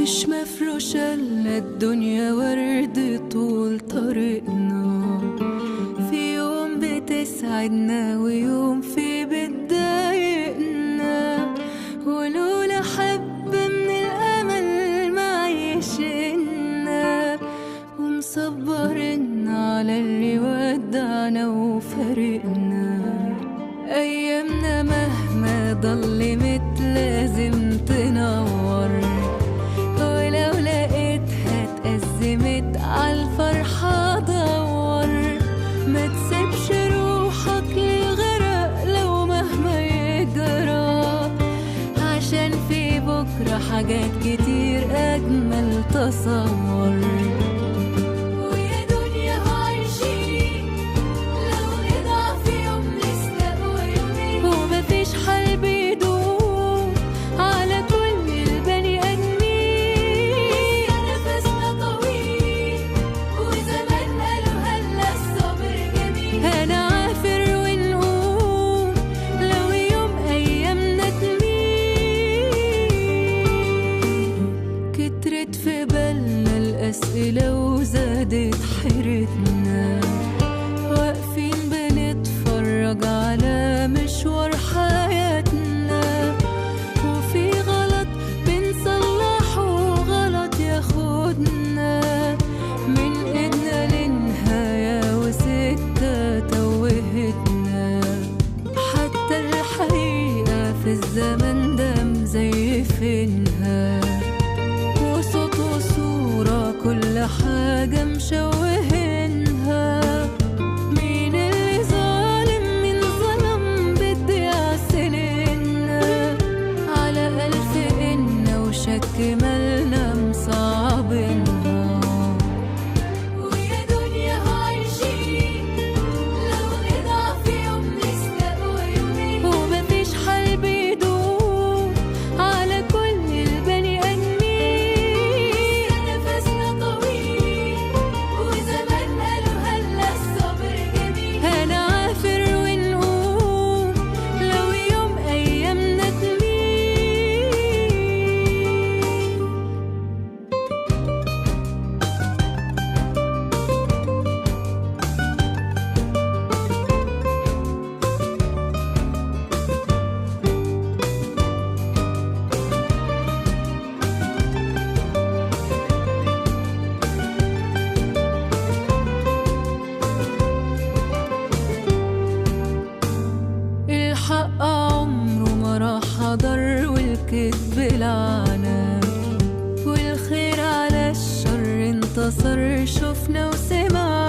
مش مفروشة إلا الدنيا ورد طول طريقنا، في يوم بتسعدنا ويوم في بتضايقنا، ولولا حبة من الأمل معيشنا ومصبرنا على اللي ودعنا وفارقنا. أيامنا مهما ضلمت لازم تنور، ولو لقيتها اتأزمت عالفرحة دور، ما تسيبش روحك للغرق لو مهما يجرى، عشان في بكرة حاجات كتير أجمل تصور. كترت في بالنا الأسئلة وزادت حيرتنا، واقفين بنتفرج على مشوار حياتنا، وفي غلط بنصلحه وغلط ياخدنا من ايدنا للنهاية، وسكة توهتنا. حتى الحقيقة في الزمن ده مزيفينها، وصوت وصورة كل حاجة مشوهينها. مين اللي ظالم مين ظلم بتضيع سنيننا، على ألف إن وشك مالنا مصعبينها. ويا دنيا عايشين لو نضعف يوم نستقوى يومين، ومفيش حل بيدوم على كل البني آدمين. نفسنا طويل وزمان قالوا هلا الصبر جميل، هنعافر ونقوم لو يوم أيامنا تميل. الحق عمره ما راح حضر، والكذب لعنة، والخير على الشر انتصر، شفنا وسمعنا.